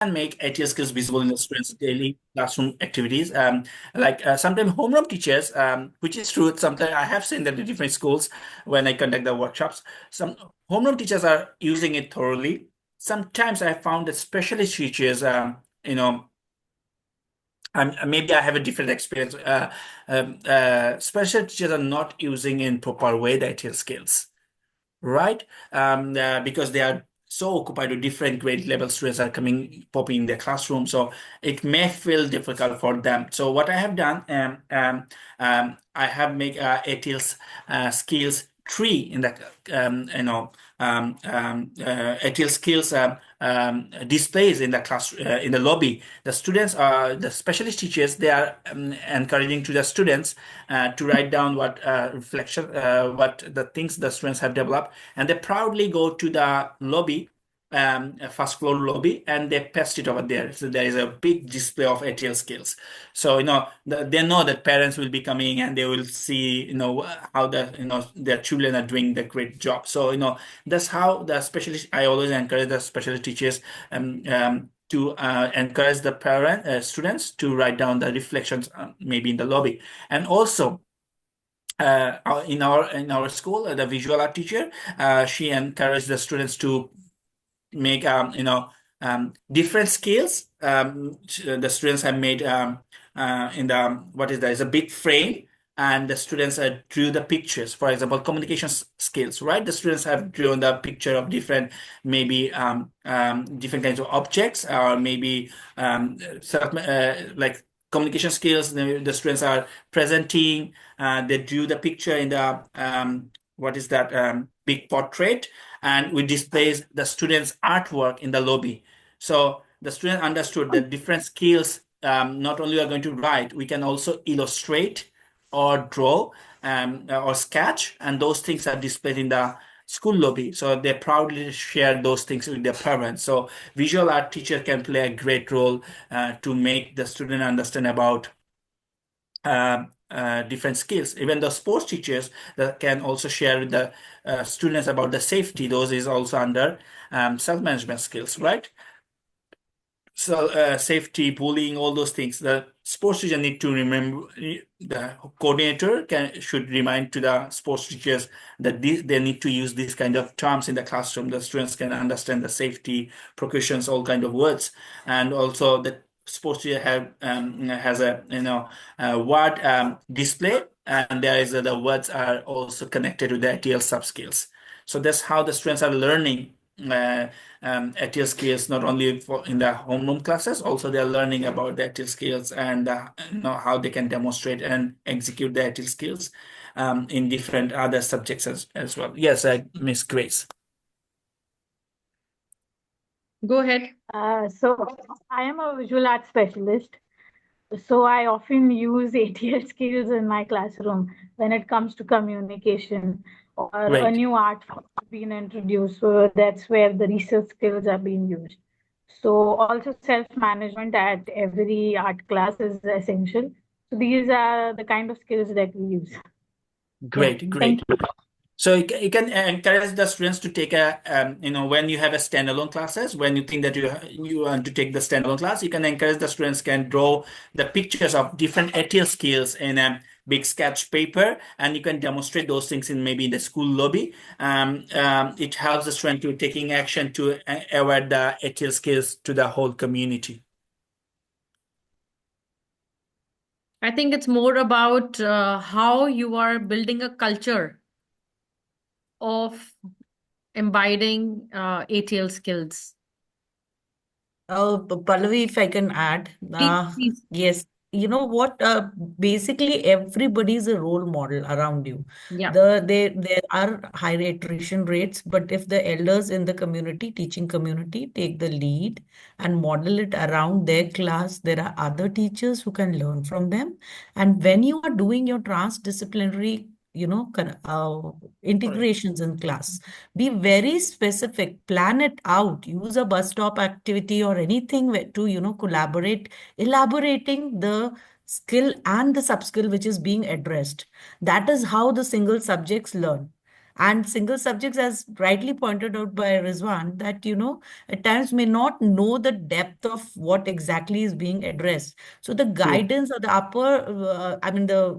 can make ATL skills visible in the students' daily classroom activities. Sometimes homeroom teachers, which is true, sometimes I have seen that in different schools when I conduct the workshops, some homeroom teachers are using it thoroughly. Sometimes I found that specialist teachers, maybe I have a different experience. Special teachers are not using in proper way the ATL skills, right? Because they are so occupied with different grade level students are popping in their classroom, so it may feel difficult for them. So what I have done, I have make ATL's skills tree in the ATL skills displays in the class in the lobby. The students are the specialist teachers. They are encouraging to the students to write down what the things the students have developed, and they proudly go to the lobby, first floor lobby, and they paste it over there. So there is a big display of ATL skills. So they know that parents will be coming and they will see how their children are doing the great job. So that's how the specialist. I always encourage the specialist teachers to encourage the students to write down the reflections maybe in the lobby. And also in our school, the visual art teacher, she encouraged the students to make different scales. The students have made in the what is that? It's a big frame, and the students drew the pictures. For example, communication skills, right? The students have drawn the picture of different, maybe different kinds of objects, or maybe like communication skills. The students are presenting. They drew the picture in the what is that big portrait, and we displays the students' artwork in the lobby. So the student understood that different skills not only are going to write, we can also illustrate or draw or sketch, and those things are displayed in the school lobby. So they proudly share those things with their parents. So visual art teacher can play a great role to make the student understand about different skills. Even the sports teachers that can also share with the students about the safety. Those is also under self-management skills, right? So safety, bullying, all those things. The sports teacher need to remember. The coordinator should remind to the sports teachers that they need to use these kind of terms in the classroom. The students can understand the safety precautions, all kind of words, and also the sports teacher has a word display, and there is the words are also connected to the ATL sub skills. So that's how the students are learning ATL skills, not only in the homeroom classes, also they're learning about the ATL skills, and how they can demonstrate and execute the ATL skills in different other subjects as well. Yes, Miss Grace. Go ahead. So I am a visual arts specialist. So I often use ATL skills in my classroom when it comes to communication or a new art form being introduced. So that's where the research skills are being used. So also self-management at every art class is essential. So these are the kind of skills that we use. Great, Yeah, great. thank you. So you can encourage the students to take when you have a standalone classes, when you think that you want to take the standalone class, you can encourage the students can draw the pictures of different ATL skills in a big sketch paper, and you can demonstrate those things in maybe in the school lobby. It helps the student to taking action to aware the ATL skills to the whole community. I think it's more about how you are building a culture of imbibing ATL skills. Pallavi, if I can add, Please. yes, you know what? Basically, everybody is a role model around you. Yeah. There are high attrition rates, but if the elders in the community, teaching community, take the lead and model it around their class, there are other teachers who can learn from them. And when you are doing your transdisciplinary, integrations in class, be very specific, plan it out, use a bus stop activity or anything to, collaborate, elaborating the skill and the sub skill which is being addressed. That is how the single subjects learn. And single subjects, as rightly pointed out by Rizwan, that, at times may not know the depth of what exactly is being addressed. So the True. guidance or the I mean, the,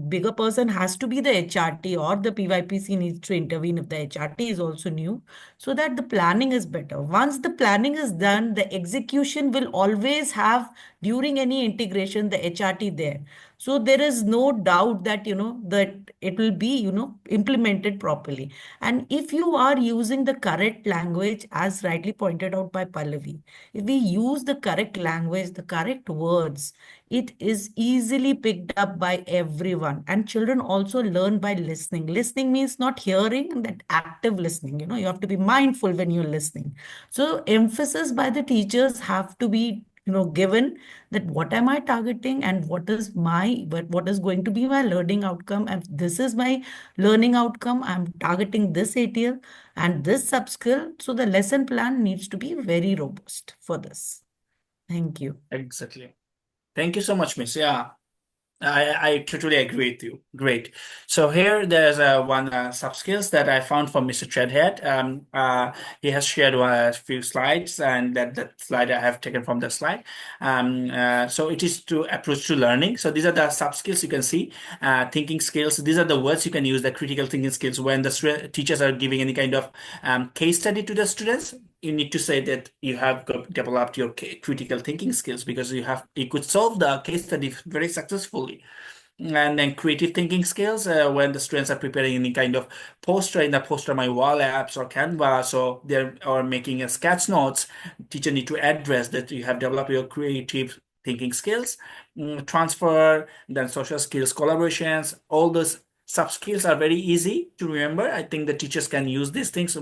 bigger person has to be the HRT, or the PYPC needs to intervene if the HRT is also new, so that the planning is better. Once the planning is done, the execution will always have, during any integration, the HRT there. So there is no doubt that, that it will be, implemented properly. And if you are using the correct language, as rightly pointed out by Pallavi, if we use the correct language, the correct words, it is easily picked up by everyone. And children also learn by listening. Listening means not hearing, and that active listening. You have to be mindful when you're listening. So emphasis by the teachers have to be, given, that what am I targeting, and what is going to be my learning outcome. And this is my learning outcome. I'm targeting this ATL and this sub-skill. So the lesson plan needs to be very robust for this. Thank you. Exactly. Thank you so much, Miss. Yeah. I totally agree with you. Great. So here there's one sub skills that I found from Mr. Treadhead. He has shared a few slides, and that slide I have taken from the slide. So it is to approach to learning. So these are the sub skills you can see. Thinking skills. These are the words you can use. The critical thinking skills when the teachers are giving any kind of case study to the students. You need to say that you have developed your critical thinking skills because you could solve the case study very successfully. And then creative thinking skills when the students are preparing any kind of poster in the poster my wall apps or Canvas, or they're or making a sketch notes. Teacher need to address that you have developed your creative thinking skills. Transfer, then social skills, collaborations, all those sub skills are very easy to remember. I think the teachers can use these things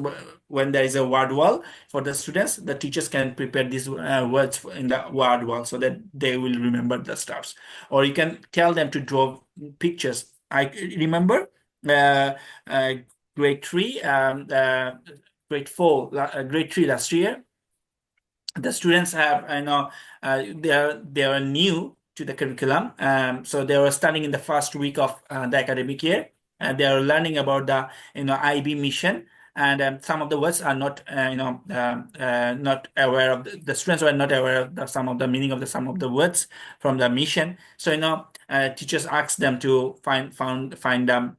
when there is a word wall for the students. The teachers can prepare these words in the word wall so that they will remember the stuffs. Or you can tell them to draw pictures. I remember uh, uh, grade three, grade four, grade three last year. The students have, they are new to the curriculum, so they were studying in the first week of the academic year, and they are learning about the IB mission, and some of the words are not not aware of the students were not aware of some of the meaning of some of the words from the mission. So teachers asked them to find the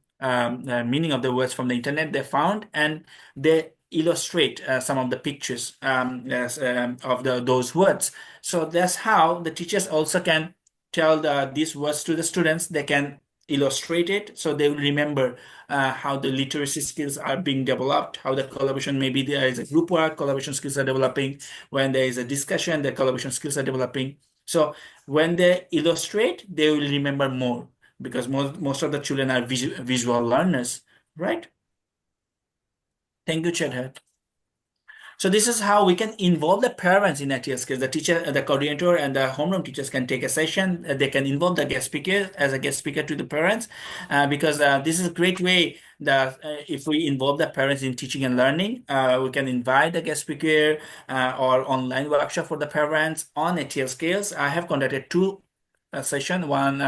meaning of the words from the internet they found, and they illustrate some of the pictures of those words. So that's how the teachers also can tell these words to the students. They can illustrate it so they will remember how the literacy skills are being developed, how the collaboration, maybe there is a group work, collaboration skills are developing. When there is a discussion, the collaboration skills are developing. So when they illustrate, they will remember more because most of the children are visual learners, right? Thank you, Chad. So this is how we can involve the parents in ATL skills. The teacher, the coordinator, and the homeroom teachers can take a session. They can involve the guest speaker as a guest speaker to the parents, because this is a great way that if we involve the parents in teaching and learning, we can invite the guest speaker or online workshop for the parents on ATL skills. I have conducted two session. One,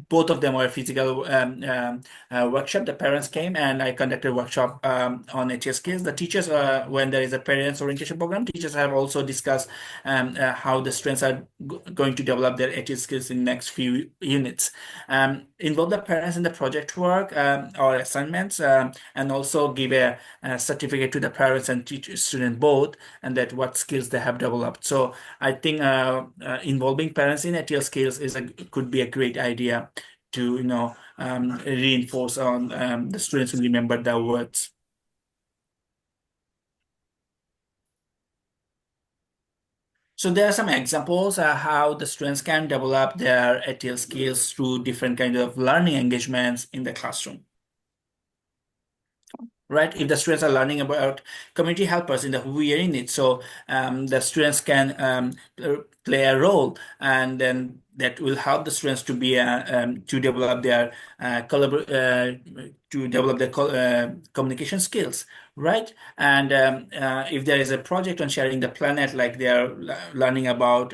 both of them were physical workshop. The parents came and I conducted workshop on HS skills. The teachers, when there is a parents orientation program, teachers have also discussed how the students are going to develop their HS skills in next few units. Involve the parents in the project work or assignments, and also give a certificate to the parents and student both, and that what skills they have developed. So I think involving parents in ATL skills could be a great idea to reinforce on the students will remember the words. So there are some examples how the students can develop their ATL skills through different kinds of learning engagements in the classroom. Right, if the students are learning about community helpers in the who we are in it, so the students can play a role, and then that will help the students to be to develop their communication skills, right? And if there is a project on sharing the planet, like they are learning about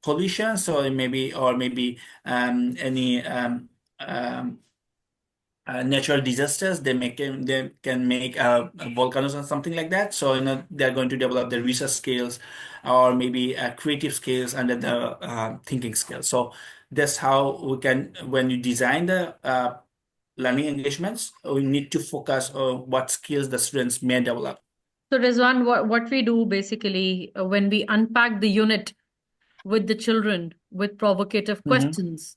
pollution, so maybe any natural disasters. They can make volcanoes or something like that. So they're going to develop their research skills, or maybe creative skills under the thinking skills. So that's how we can, when you design the learning engagements, we need to focus on what skills the students may develop. So, Rizwan, what we do basically when we unpack the unit with the children with provocative questions.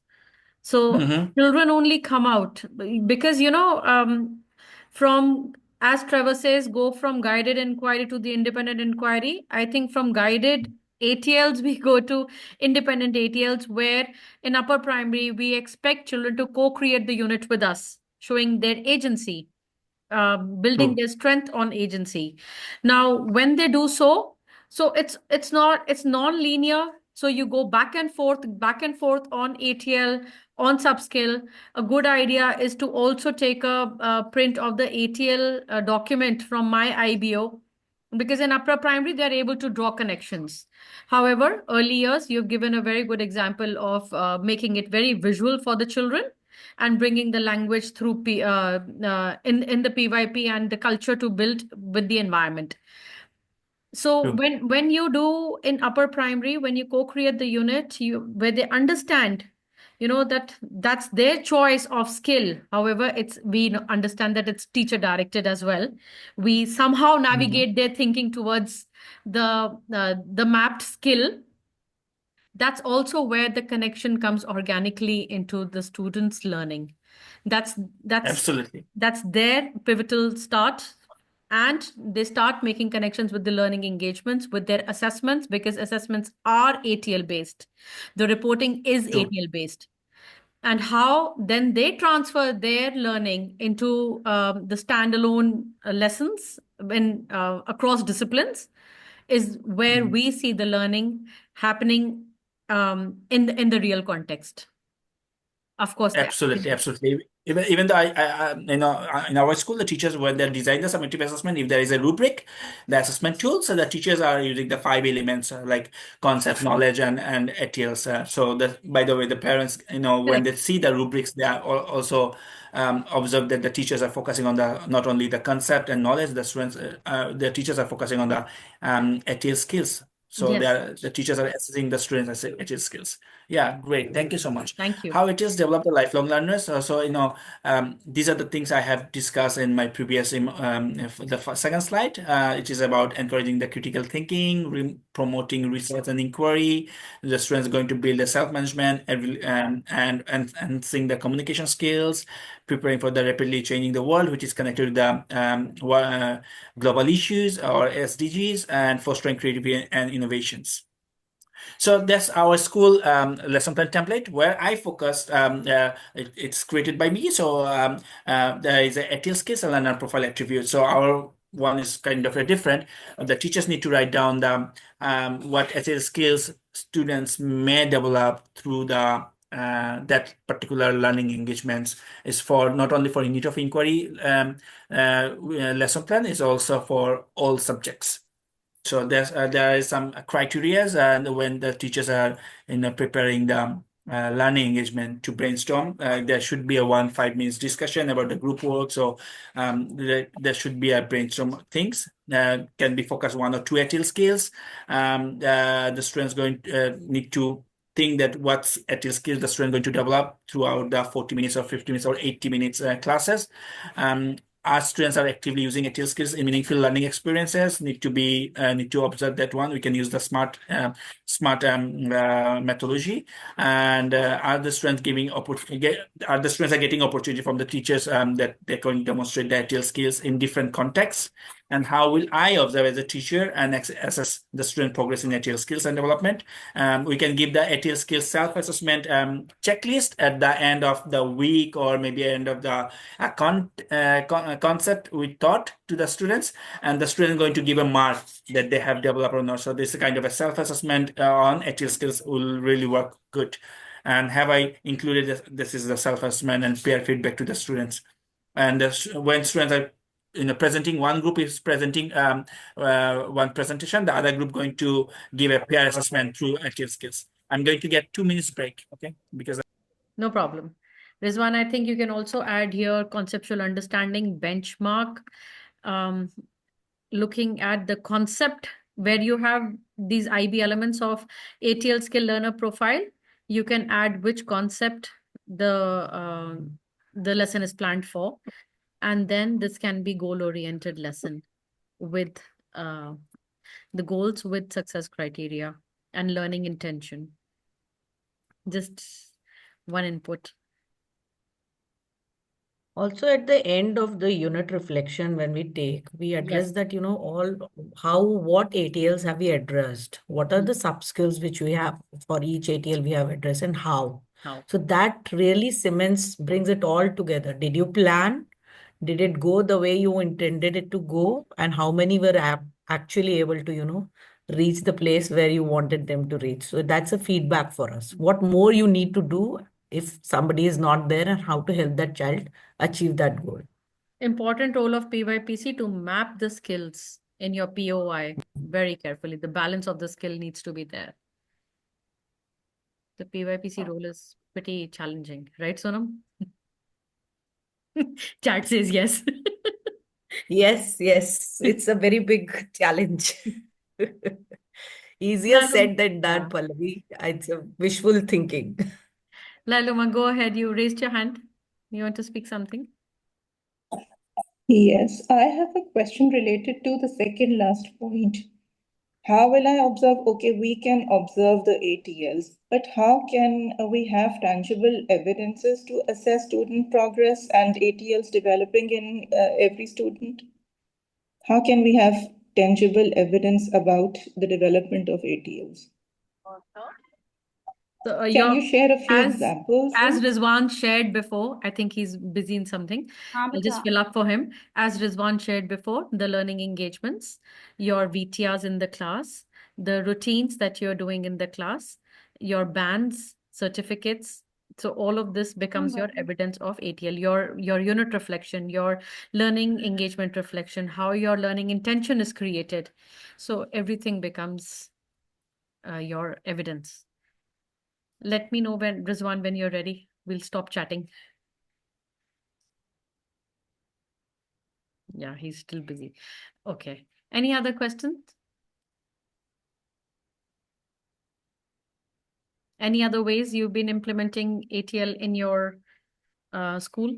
So children only come out because, from, as Trevor says, go from guided inquiry to the independent inquiry. I think from guided ATLs, we go to independent ATLs, where in upper primary, we expect children to co-create the unit with us, showing their agency, building their strength on agency. Now, when they do so, it's non-linear. So you go back and forth on ATL, on subskill. A good idea is to also take a print of the ATL document from my IBO, because in upper primary, they're able to draw connections. However, early years, you've given a very good example of making it very visual for the children and bringing the language through in the PYP and the culture to build with the environment. So when you do in upper primary, when you co-create the unit, where they understand, that's their choice of skill. However, we understand that it's teacher directed as well. We somehow navigate their thinking towards the mapped skill. That's also where the connection comes organically into the students' learning. That's Absolutely. That's their pivotal start. And they start making connections with the learning engagements, with their assessments, because assessments are ATL based. The reporting is ATL based. And how then they transfer their learning into the standalone lessons across disciplines is where we see the learning happening in the real context. Of course, Absolutely. Even though in our school, the teachers, when they design the summative assessment, if there is a rubric, the assessment tool, so the teachers are using the 5 elements like concept, knowledge, and ATLs. So by the way, the parents, when they see the rubrics, they are also observe that the teachers are focusing on not only the concept and knowledge, the teachers are focusing on the ATL skills. So the teachers are assessing the students' ATL skills. Yeah, great. Thank you so much. Thank you. How it is develop the lifelong learners. These are the things I have discussed in my previous the second slide. It is about encouraging the critical thinking, promoting research and inquiry. The students are going to build the self-management and seeing the communication skills, preparing for the rapidly changing the world, which is connected to the global issues or SDGs, and fostering creativity and innovations. So that's our school lesson plan template where I focused. It's created by me. So there is a ATL skills and learner profile attribute. So our one is kind of different. The teachers need to write down the what ATL skills students may develop through the that particular learning engagements is for not only for unit of inquiry lesson plan, is also for all subjects. So there is some criteria, and when the teachers are preparing the learning engagement to brainstorm, there should be a 5 minutes discussion about the group work. So there should be a brainstorm things. Can be focused 1 or 2 ATL skills. The students going need to think that what's ATL skills the student going to develop throughout the 40 minutes or 50 minutes or 80 minutes classes. Our students are actively using ATL skills in meaningful learning experiences. Need to observe that one. We can use the SMART methodology. And are the students are getting opportunity from the teachers that they can demonstrate the ATL skills in different contexts? And how will I observe as a teacher and assess the student progress in ATL skills and development? We can give the ATL skills self-assessment checklist at the end of the week, or maybe end of the concept we taught to the students, and the student going to give a mark that they have developed or not. So this is kind of a self-assessment on ATL skills will really work good. And have I included this is the self-assessment and peer feedback to the students. And when students are presenting, one group is presenting one presentation, the other group going to give a peer assessment through ATL skills. I'm going to get 2 minutes break, okay? Because no problem. Rizwan, I think you can also add here conceptual understanding, benchmark, um, looking at the concept where you have these IB elements of ATL skill learner profile. You can add which concept the lesson is planned for, and then this can be goal-oriented lesson with uh, the goals with success criteria and learning intention. Just one input. Also, at the end of the unit reflection, when we take, we address Yes. that, what ATLs have we addressed? What are the sub skills which we have for each ATL we have addressed and how? How? So that really cements, brings it all together. Did you plan? Did it go the way you intended it to go? And how many were actually able to, reach the place where you wanted them to reach? So that's a feedback for us. What more you need to do if somebody is not there and how to help that child achieve that goal. Important role of PYPC to map the skills in your POI very carefully. The balance of the skill needs to be there. The PYPC role is pretty challenging, right, Sonam? Chat says yes. Yes, yes, it's a very big challenge. Easier Laluma, said than yeah. done, Pallavi. It's a wishful thinking. Laluma, go ahead. You raised your hand. You want to speak something? Yes, I have a question related to the second last point. How will I observe? Okay, we can observe the ATLs, but how can we have tangible evidences to assess student progress and ATLs developing in every student? How can we have tangible evidence about the development of ATLs? So Can your you share a few as examples? as Rizwan shared before, I think he's busy in something. I'll just fill up for him. As Rizwan shared before, the learning engagements, your VTRs in the class, the routines that you're doing in the class, your bands, certificates. So all of this becomes your evidence of ATL, your unit reflection, your learning engagement reflection, how your learning intention is created. So everything becomes your evidence. Let me know when, Rizwan, when you're ready. We'll stop chatting. Yeah, he's still busy. Okay. Any other questions? Any other ways you've been implementing ATL in your school,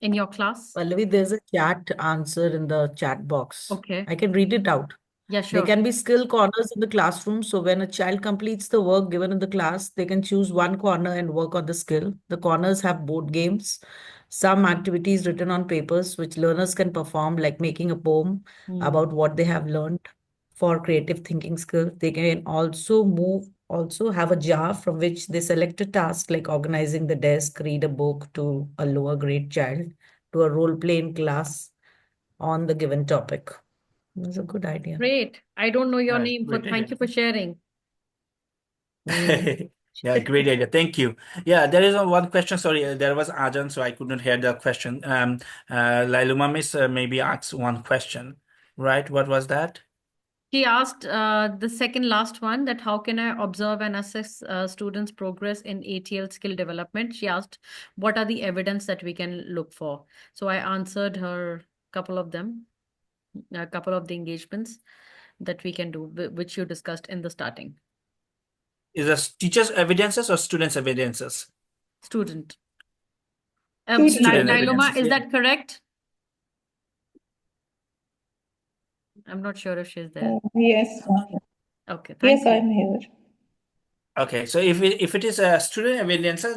in your class? Pallavi, there's a chat answer in the chat box. Okay. I can read it out. Yeah, There sure. can be skill corners in the classroom. So when a child completes the work given in the class, they can choose one corner and work on the skill. The corners have board games, some activities written on papers which learners can perform, like making a poem about what they have learned for creative thinking skills. They can also have a jar from which they select a task like organizing the desk, read a book to a lower grade child, to a role play in class on the given topic. That's a good idea. Great. I don't know your name, Great but thank idea. you for sharing. Yeah, great idea. Thank you. Yeah, there is one question. Sorry, there was Ajan, so I could not hear the question. Lailuma Miss maybe asked one question, right? What was that? He asked the second last one, that how can I observe and assess students' progress in ATL skill development? She asked, what are the evidence that we can look for? So I answered her couple of them, a couple of the engagements that we can do, which you discussed in the starting. Is this teachers' evidences or students' evidences? Student. Student Nailoma, evidences, is yeah. that correct? I'm not sure if she's there. Yes, Okay, yes, thank you. I'm here. Okay, so if it is a student evidences,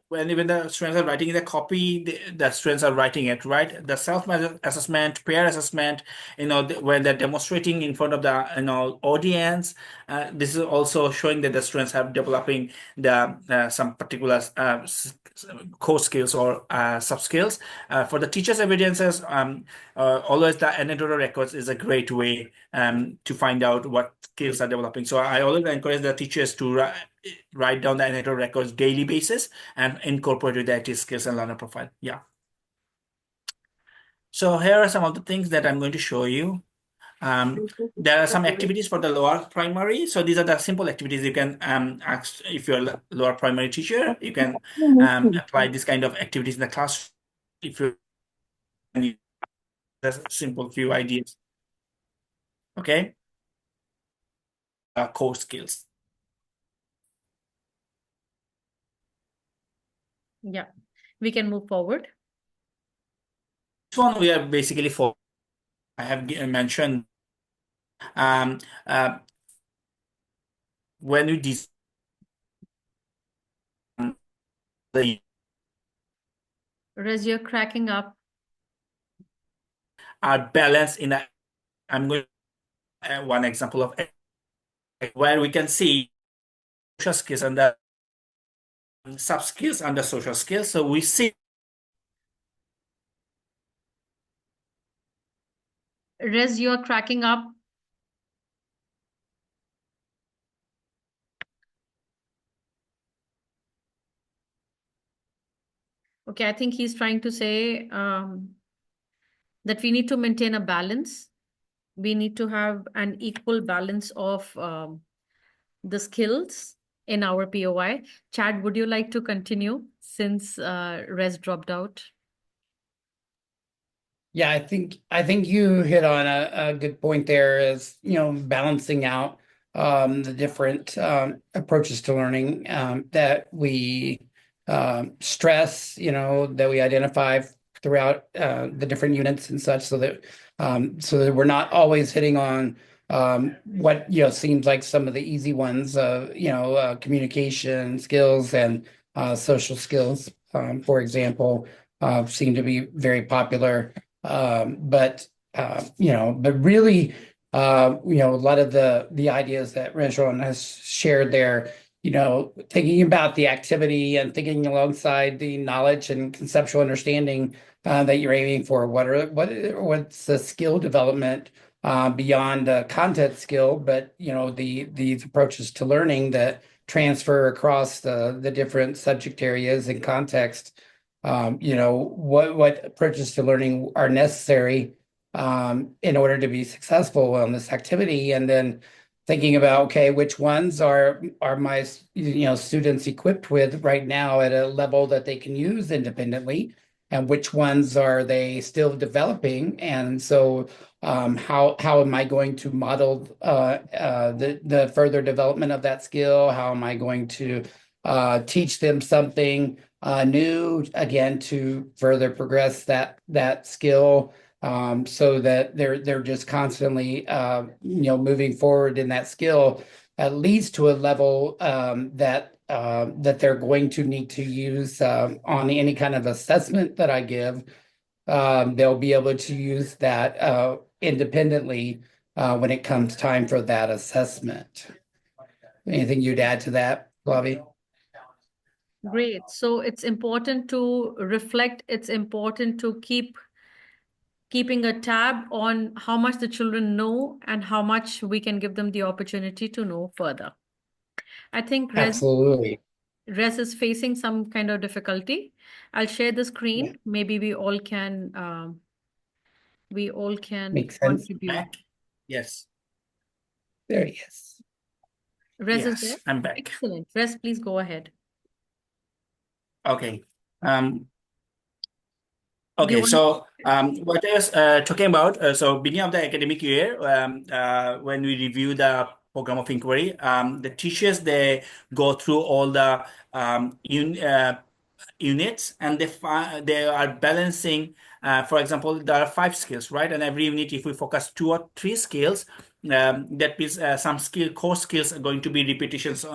when the students are writing the copy, the students are writing it, right? The self-assessment, peer assessment, when they're demonstrating in front of the audience, this is also showing that the students have developing the some particular core skills or sub skills. For the teachers' evidences, always the anecdotal records is a great way to find out what skills are developing. So I always encourage the teachers to write down the anecdotal records daily basis and incorporate with the IT skills and learner profile. Yeah. So here are some of the things that I'm going to show you. There are some activities for the lower primary. So these are the simple activities you can ask if you're a lower primary teacher. You can apply this kind of activities in the class if you just simple few ideas. Okay. Core skills. Yeah, we can move forward. This one we are basically for. I have mentioned um, when you design the Rez, you're cracking up. are balanced in a. I'm going to one example of where we can see social skills and the sub skills under social skills. So we see Rez, you're cracking up. Okay, I think he's trying to say that we need to maintain a balance. We need to have an equal balance of the skills in our POI. Chad, would you like to continue since Rez dropped out? Yeah, I think you hit on a good point there is, balancing out the different approaches to learning that we stress, that we identify throughout the different units and such, so that we're not always hitting on what seems like some of the easy ones, communication skills and social skills, for example, seem to be very popular. But really, a lot of the ideas that Rezuan has shared there, thinking about the activity and thinking alongside the knowledge and conceptual understanding that you're aiming for. What's the skill development beyond content skill, but these approaches to learning that transfer across the different subject areas and context. What approaches to learning are necessary in order to be successful on this activity, and then thinking about, okay, which ones are my students equipped with right now at a level that they can use independently, and which ones are they still developing, and so how am I going to model the further development of that skill? How am I going to teach them something new, again, to further progress that skill, so that they're just constantly moving forward in that skill, at least to a level that they're going to need to use on any kind of assessment that I give. They'll be able to use that independently when it comes time for that assessment. Anything you'd add to that, Flavie? Great. So it's important to reflect. It's important to keeping a tab on how much the children know and how much we can give them the opportunity to know further. I think Absolutely. Rez is facing some kind of difficulty. I'll share the screen. Yeah. Maybe we all can Makes sense. contribute. back. Yes. There he is. Rez is Yes, there? I'm back. Excellent. Rez, please go ahead. Okay. Do you Okay, want so what I was talking about, so beginning of the academic year, when we review the program of inquiry, the teachers, they go through all the units, and they are balancing. For example, there are 5 skills, right? And every unit, if we focus 2 or 3 skills, that means some core skills are going to be repetitions,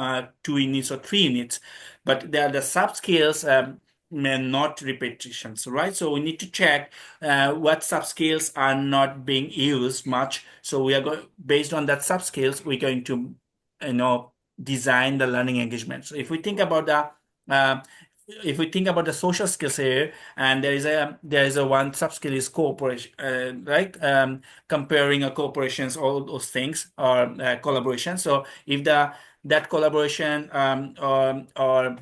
2 units or 3 units, but there are the sub skills. Not repetitions, right? So we need to check what sub skills are not being used much. So we are going, based on that sub skills, we're going to design the learning engagement. So if we think about the social skills here, and there is a one sub skill is cooperation, right? Comparing a cooperations, all those things, or collaboration. So if that collaboration or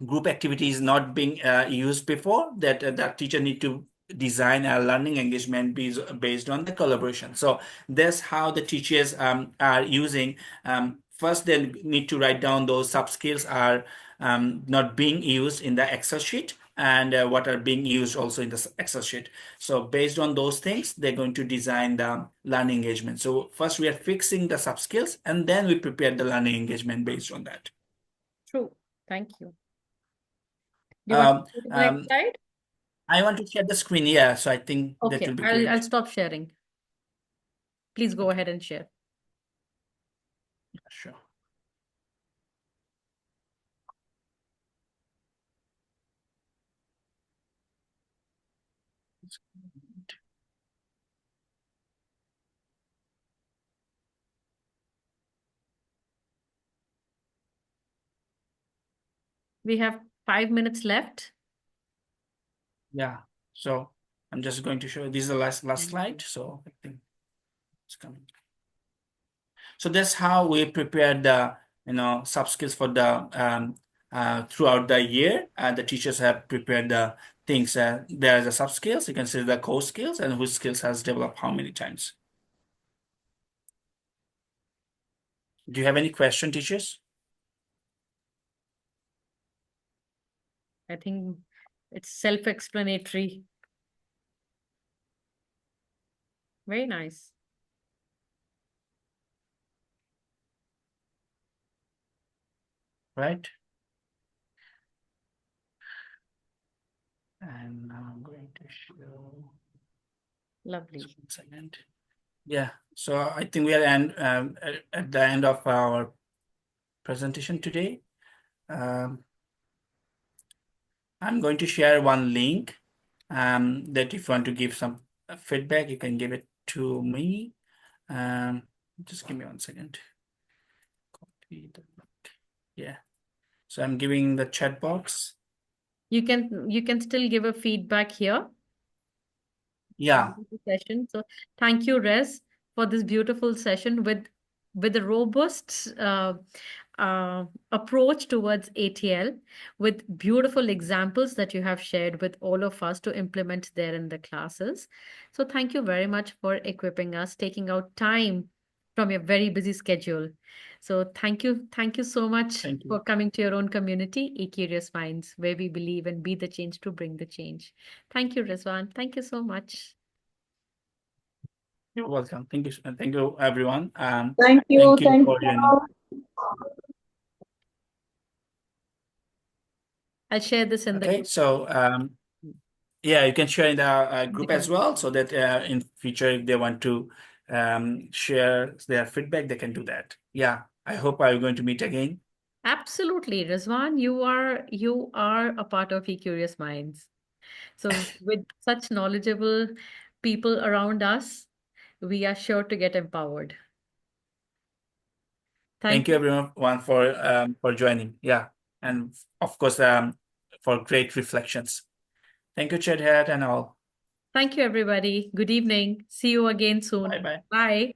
group activity is not being used before, that teacher need to design a learning engagement based on the collaboration. So that's how the teachers are using. First, they need to write down those sub skills are not being used in the Excel sheet, and what are being used also in the Excel sheet. So based on those things, they're going to design the learning engagement. So first we are fixing the sub skills, and then we prepare the learning engagement based on that. True. Thank you. Do you want to go to the next Um, slide? I want to share the screen. Yeah, so I think that Okay, will be I'll great. stop sharing. Please go ahead and share. Yeah, sure. We have 5 minutes left. Yeah. So I'm just going to show you. This is the last slide. So I think it's coming. So that's how we prepared the sub skills for the throughout the year. The teachers have prepared the things. There's the sub skills. You can see the core skills and which skills has developed how many times. Do you have any question, teachers? I think it's self-explanatory. Very nice. Right. And now I'm going to show. Lovely. Just 1 second. Yeah. So I think we are at the end of our presentation today. I'm going to share one link that if you want to give some feedback, you can give it to me. Just give me 1 second. Copy the link. Yeah. So I'm giving the chat box. You can still give a feedback here. Yeah. Session. So thank you, Rez, for this beautiful session with a robust approach towards ATL, with beautiful examples that you have shared with all of us to implement there in the classes. So thank you very much for equipping us, taking out time from your very busy schedule. So thank you so much Thank you. for coming to your own community, E-Curious Minds, where we believe and be the change to bring the change. Thank you, Rezuan. Thank you so much. You're welcome. Thank you. Thank you, everyone. Thank you. Thank you Thank for joining. you. I'll share this in Okay, the so yeah, you can share in the group as well, so that in future if they want to share their feedback, they can do that. Yeah, I hope I'm going to meet again. Absolutely, Rizwan, you are a part of E-Curious Minds. So with such knowledgeable people around us, we are sure to get empowered. Thank you everyone for joining. Yeah, and of course for great reflections. Thank you, Chad Hat and all. Thank you, everybody. Good evening. See you again soon. Bye bye. Bye.